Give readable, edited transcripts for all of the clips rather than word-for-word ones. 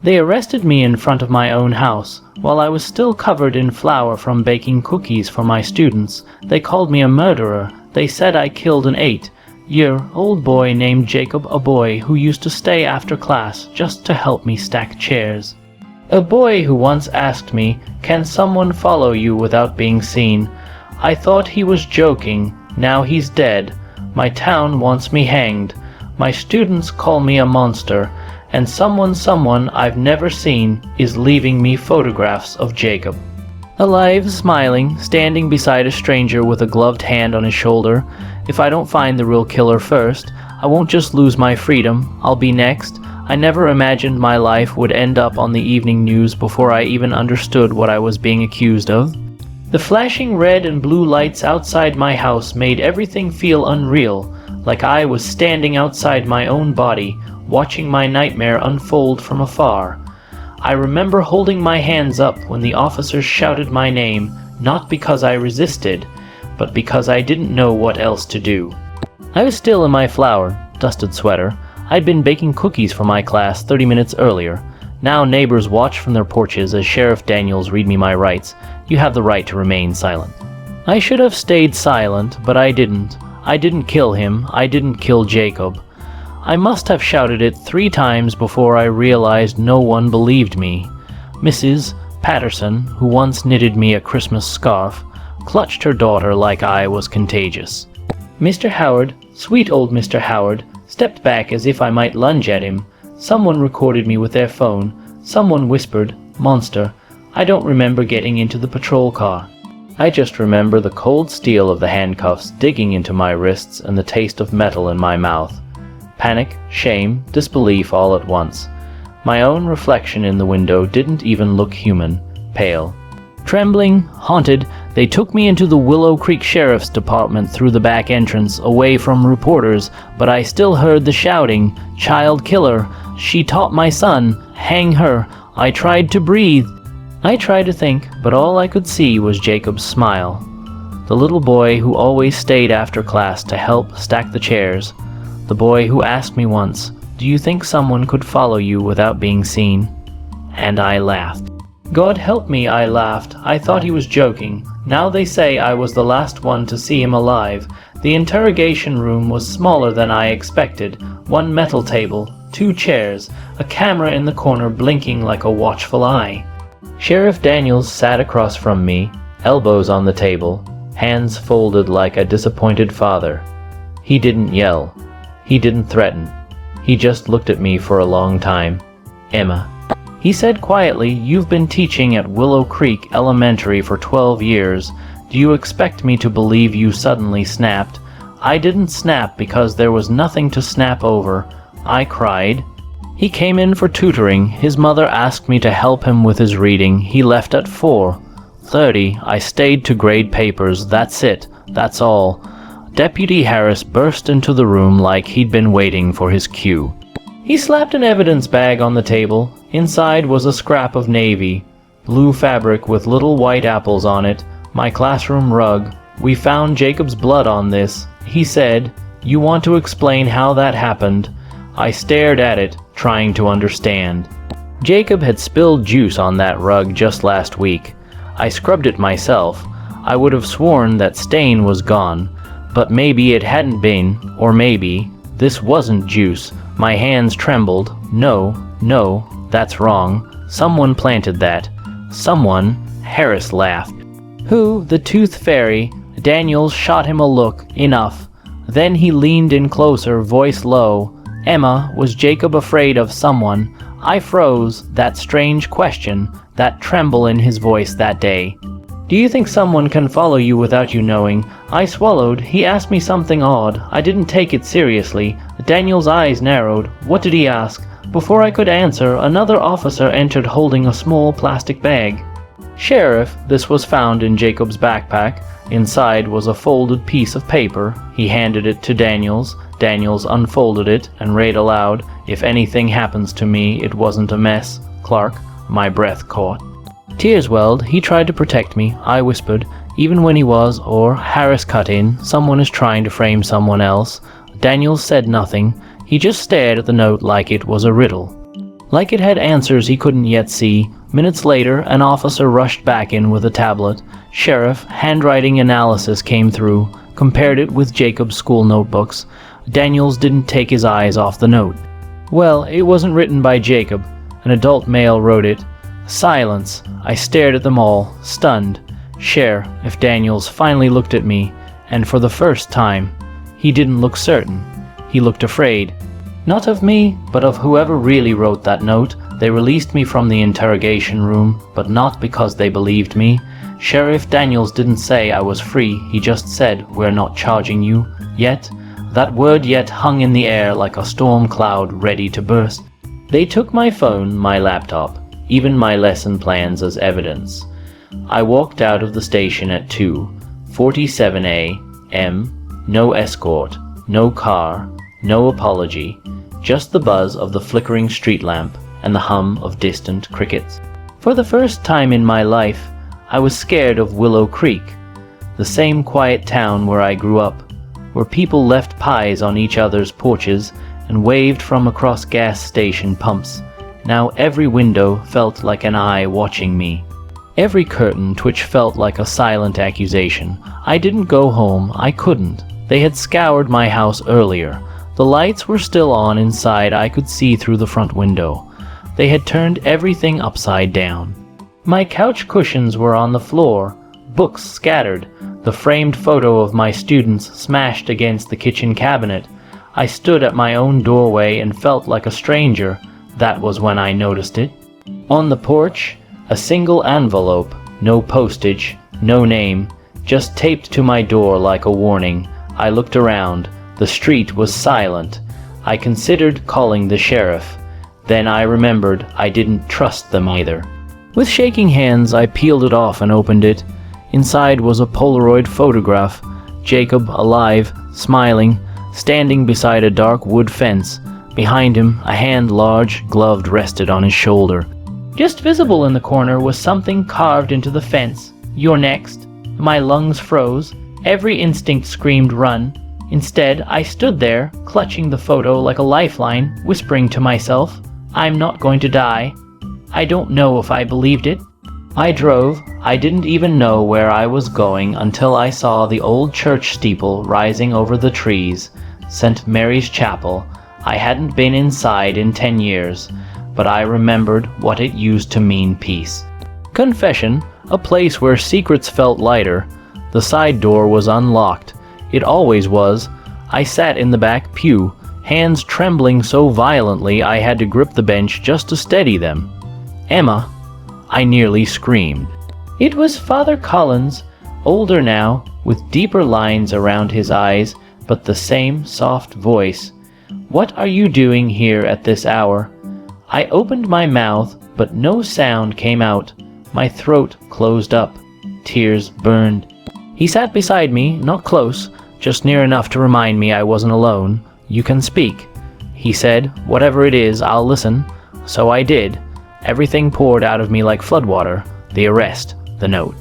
They arrested me in front of my own house. While I was still covered in flour from baking cookies for my students, they called me a murderer. They said I killed an 8-year-old boy named Jacob, a boy who used to stay after class just to help me stack chairs. A boy who once asked me, "Can someone follow you without being seen?" I thought he was joking. Now he's dead. My town wants me hanged. My students call me a monster. And someone I've never seen is leaving me photographs of Jacob. Alive, smiling, standing beside a stranger with a gloved hand on his shoulder. If I don't find the real killer first, I won't just lose my freedom, I'll be next. I never imagined my life would end up on the evening news before I even understood what I was being accused of. The flashing red and blue lights outside my house made everything feel unreal, like I was standing outside my own body, watching my nightmare unfold from afar. I remember holding my hands up when the officers shouted my name, not because I resisted, but because I didn't know what else to do. I was still in my flour, dusted sweater. I'd been baking cookies for my class 30 minutes earlier. Now neighbors watch from their porches as Sheriff Daniels read me my rights. You have the right to remain silent. I should have stayed silent, but I didn't. I didn't kill him. I didn't kill Jacob. I must have shouted it 3 times before I realized no one believed me. Mrs. Patterson, who once knitted me a Christmas scarf, clutched her daughter like I was contagious. Mr. Howard, sweet old Mr. Howard, stepped back as if I might lunge at him. Someone recorded me with their phone. Someone whispered, "Monster." I don't remember getting into the patrol car. I just remember the cold steel of the handcuffs digging into my wrists and the taste of metal in my mouth. Panic, shame, disbelief all at once. My own reflection in the window didn't even look human, pale. Trembling, haunted, they took me into the Willow Creek Sheriff's Department through the back entrance, away from reporters, but I still heard the shouting, "Child killer! She taught my son! Hang her!" I tried to breathe. I tried to think, but all I could see was Jacob's smile. The little boy who always stayed after class to help stack the chairs. The boy who asked me once, "Do you think someone could follow you without being seen?" And I laughed. God help me, I laughed. I thought he was joking. Now they say I was the last one to see him alive. The interrogation room was smaller than I expected. 1 metal table, 2 chairs, a camera in the corner blinking like a watchful eye. Sheriff Daniels sat across from me, elbows on the table, hands folded like a disappointed father. He didn't yell. He didn't threaten. He just looked at me for a long time. "Emma," he said quietly, "you've been teaching at Willow Creek Elementary for 12 years. Do you expect me to believe you suddenly snapped? I didn't snap because there was nothing to snap over. I cried. He came in for tutoring. His mother asked me to help him with his reading. He left at 4:30. I stayed to grade papers. That's it. That's all." Deputy Harris burst into the room like he'd been waiting for his cue. He slapped an evidence bag on the table. Inside was a scrap of navy blue fabric with little white apples on it, my classroom rug. "We found Jacob's blood on this," he said. "You want to explain how that happened?" I stared at it, trying to understand. Jacob had spilled juice on that rug just last week. I scrubbed it myself. I would have sworn that stain was gone. But maybe it hadn't been, or maybe this wasn't juice. My hands trembled. No, that's wrong. Someone planted that. Someone. Harris laughed. Who? The Tooth Fairy. Daniels shot him a look. Enough. Then he leaned in closer, voice low. "Emma, was Jacob afraid of someone?" I froze. That strange question, that tremble in his voice that day. "Do you think someone can follow you without you knowing?" I swallowed. He asked me something odd. I didn't take it seriously. Daniel's eyes narrowed. What did he ask? Before I could answer, another officer entered holding a small plastic bag. "Sheriff," this was found in Jacob's backpack. Inside was a folded piece of paper. He handed it to Daniels. Daniels unfolded it and read aloud, "If anything happens to me, it wasn't a mess. Clark." My breath caught. Tears welled. He tried to protect me. I whispered, "Even when he was," or Harris cut in, "someone is trying to frame someone else." Daniels said nothing. He just stared at the note like it was a riddle. Like it had answers he couldn't yet see. Minutes later, an officer rushed back in with a tablet. Sheriff, handwriting analysis came through, compared it with Jacob's school notebooks. Daniels didn't take his eyes off the note. Well, it wasn't written by Jacob. An adult male wrote it. Silence. I stared at them all, stunned. Sheriff Daniels finally looked at me, and for the first time, he didn't look certain. He looked afraid. Not of me, but of whoever really wrote that note. They released me from the interrogation room, but not because they believed me. Sheriff Daniels didn't say I was free, he just said, "We're not charging you." Yet, that word "yet" hung in the air like a storm cloud ready to burst. They took my phone, my laptop, even my lesson plans as evidence. I walked out of the station at 2:47 a.m. No escort, no car, no apology, just the buzz of the flickering street lamp and the hum of distant crickets. For the first time in my life, I was scared of Willow Creek, the same quiet town where I grew up, where people left pies on each other's porches and waved from across gas station pumps. Now every window felt like an eye watching me. Every curtain twitch felt like a silent accusation. I didn't go home, I couldn't. They had scoured my house earlier. The lights were still on inside. I could see through the front window. They had turned everything upside down. My couch cushions were on the floor, books scattered, the framed photo of my students smashed against the kitchen cabinet. I stood at my own doorway and felt like a stranger. That was when I noticed it. On the porch, a single envelope, no postage, no name, just taped to my door like a warning. I looked around. The street was silent. I considered calling the sheriff. Then I remembered I didn't trust them either. With shaking hands, I peeled it off and opened it. Inside was a Polaroid photograph. Jacob, alive, smiling, standing beside a dark wood fence. Behind him, a hand large, gloved, rested on his shoulder. Just visible in the corner was something carved into the fence. "You're next." My lungs froze. Every instinct screamed run. Instead, I stood there, clutching the photo like a lifeline, whispering to myself, "I'm not going to die." I don't know if I believed it. I drove. I didn't even know where I was going until I saw the old church steeple rising over the trees. St. Mary's Chapel. I hadn't been inside in 10 years, but I remembered what it used to mean peace. Confession, a place where secrets felt lighter. The side door was unlocked. It always was. I sat in the back pew, hands trembling so violently I had to grip the bench just to steady them. "Emma!" I nearly screamed. It was Father Collins, older now, with deeper lines around his eyes, but the same soft voice. "What are you doing here at this hour?" I opened my mouth, but no sound came out. My throat closed up. Tears burned. He sat beside me, not close, just near enough to remind me I wasn't alone. "You can speak," he said. "Whatever it is, I'll listen." So I did. Everything poured out of me like floodwater. The arrest, the note,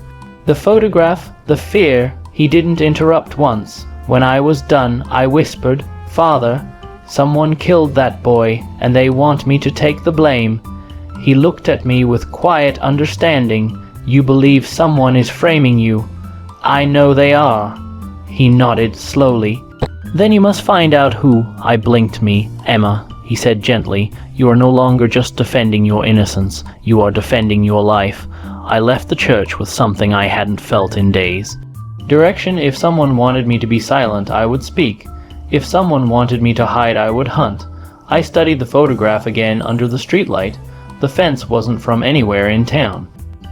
the photograph, the fear. He didn't interrupt once. When I was done, I whispered, "Father, someone killed that boy, and they want me to take the blame." He looked at me with quiet understanding. "You believe someone is framing you." "I know they are." He nodded slowly. "Then you must find out who." I blinked. "Me, Emma," he said gently. "You are no longer just defending your innocence. You are defending your life." I left the church with something I hadn't felt in days. Direction: if someone wanted me to be silent, I would speak. If someone wanted me to hide, I would hunt. I studied the photograph again under the streetlight. The fence wasn't from anywhere in town.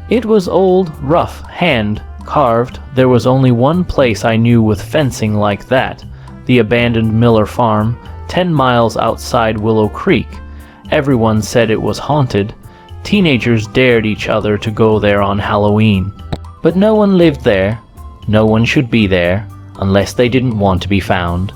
It was old, rough, hand carved. There was only one place I knew with fencing like that, the abandoned Miller farm, 10 miles outside Willow Creek. Everyone said it was haunted. Teenagers dared each other to go there on Halloween. But no one lived there. No one should be there, unless they didn't want to be found.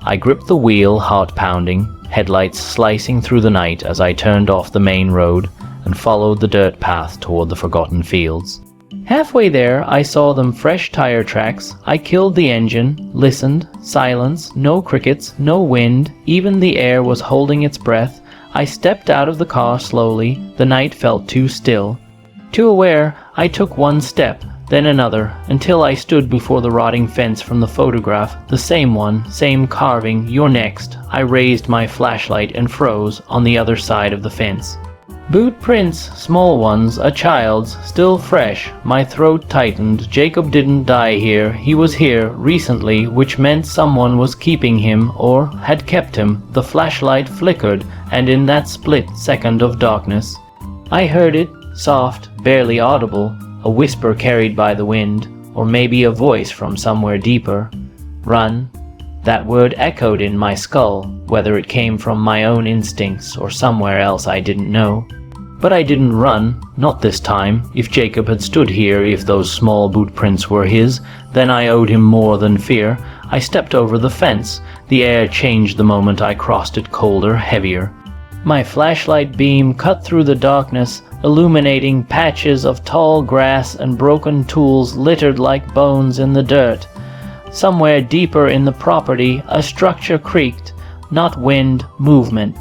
I gripped the wheel, heart pounding, headlights slicing through the night as I turned off the main road and followed the dirt path toward the forgotten fields. Halfway there, I saw them fresh tire tracks. I killed the engine, listened, silence, no crickets, no wind, even the air was holding its breath. I stepped out of the car slowly. The night felt too still. Too aware, I took one step, then another, until I stood before the rotting fence from the photograph, the same one, same carving, you're next. I raised my flashlight and froze on the other side of the fence. Boot prints, small ones, a child's, still fresh. My throat tightened. Jacob didn't die here. He was here, recently, which meant someone was keeping him, or had kept him. The flashlight flickered, and in that split second of darkness, I heard it, soft, barely audible, a whisper carried by the wind, or maybe a voice from somewhere deeper. Run. That word echoed in my skull, whether it came from my own instincts or somewhere else I didn't know. But I didn't run, not this time. If Jacob had stood here, if those small boot prints were his, then I owed him more than fear. I stepped over the fence. The air changed the moment I crossed it, colder, heavier. My flashlight beam cut through the darkness, illuminating patches of tall grass and broken tools littered like bones in the dirt. Somewhere deeper in the property, a structure creaked, not wind, movement.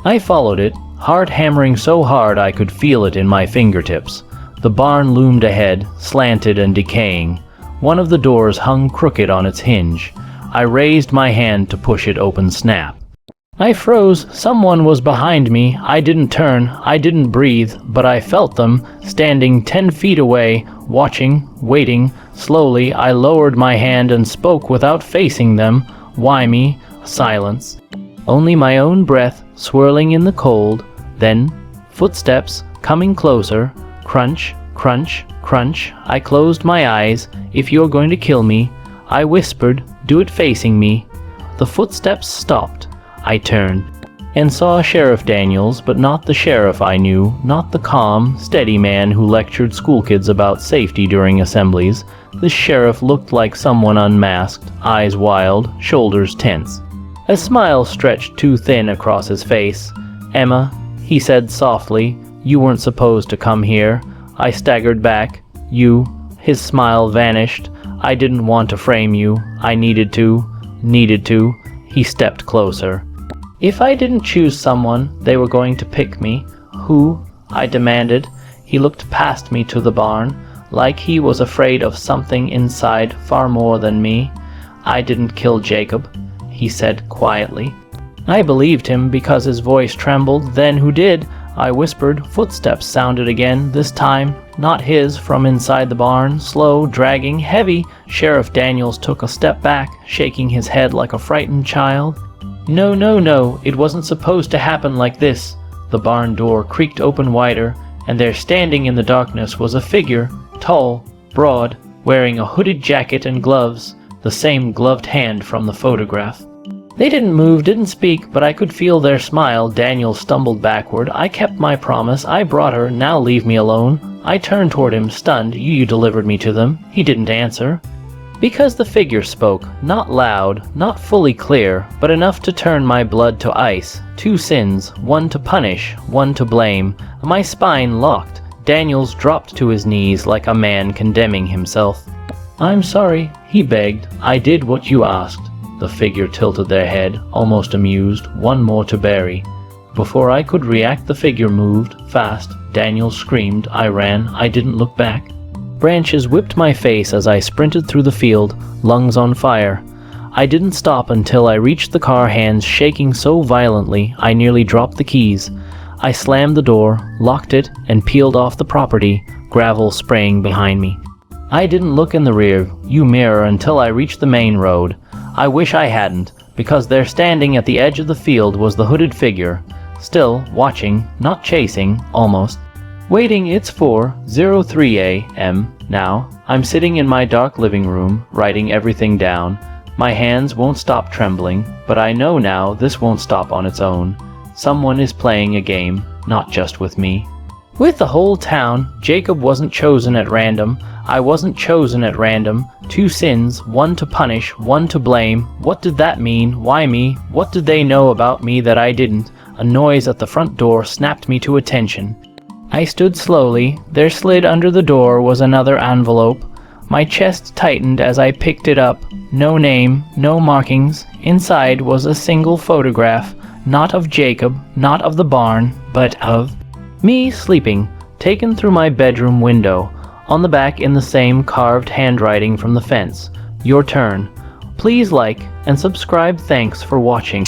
I followed it, heart hammering so hard I could feel it in my fingertips. The barn loomed ahead, slanted and decaying. One of the doors hung crooked on its hinge. I raised my hand to push it open snap. I froze. Someone was behind me. I didn't turn, I didn't breathe, but I felt them, standing 10 feet away, watching, waiting. Slowly, I lowered my hand and spoke without facing them. Why me? Silence. Only my own breath swirling in the cold. Then, footsteps coming closer. Crunch, crunch, crunch. I closed my eyes. If you're going to kill me, I whispered, do it facing me. The footsteps stopped. I turned and saw Sheriff Daniels, but not the sheriff I knew, not the calm, steady man who lectured schoolkids about safety during assemblies. The sheriff looked like someone unmasked, eyes wild, shoulders tense. A smile stretched too thin across his face. Emma, he said softly, you weren't supposed to come here. I staggered back. You. His smile vanished. I didn't want to frame you. I needed to. He stepped closer. If I didn't choose someone, they were going to pick me. Who? I demanded. He looked past me to the barn, like he was afraid of something inside far more than me. I didn't kill Jacob, he said quietly. I believed him because his voice trembled. Then who did? I whispered. Footsteps sounded again, this time not his, from inside the barn, slow, dragging, heavy. Sheriff Daniels took a step back, shaking his head like a frightened child. No, it wasn't supposed to happen like this. The barn door creaked open wider, and there standing in the darkness was a figure, tall, broad, wearing a hooded jacket and gloves, the same gloved hand from the photograph. They didn't move, didn't speak, but I could feel their smile. Daniel stumbled backward. I kept my promise. I brought her. Now leave me alone. I turned toward him, stunned. You delivered me to them. He didn't answer. Because the figure spoke, not loud, not fully clear, but enough to turn my blood to ice. 2 sins, one to punish, one to blame. My spine locked. Daniels dropped to his knees like a man condemning himself. I'm sorry, he begged. I did what you asked. The figure tilted their head, almost amused. One more to bury. Before I could react, the figure moved, fast. Daniel screamed. I ran. I didn't look back. Branches whipped my face as I sprinted through the field, lungs on fire. I didn't stop until I reached the car, hands shaking so violently I nearly dropped the keys. I slammed the door, locked it, and peeled off the property, gravel spraying behind me. I didn't look in the rear-view mirror until I reached the main road. I wish I hadn't, because there standing at the edge of the field was the hooded figure, still watching, not chasing, almost. Waiting. It's 4:03 a.m. now. I'm sitting in my dark living room, writing everything down. My hands won't stop trembling, but I know now this won't stop on its own. Someone is playing a game, not just with me. With the whole town. Jacob wasn't chosen at random. I wasn't chosen at random. 2 sins, one to punish, one to blame. What did that mean? Why me? What did they know about me that I didn't? A noise at the front door snapped me to attention. I stood slowly. There slid under the door was another envelope. My chest tightened as I picked it up. No name, no markings. Inside was a single photograph. not of Jacob, not of the barn, but of me sleeping, taken through my bedroom window, on the back in the same carved handwriting from the fence. Your turn. Please like and subscribe. Thanks for watching.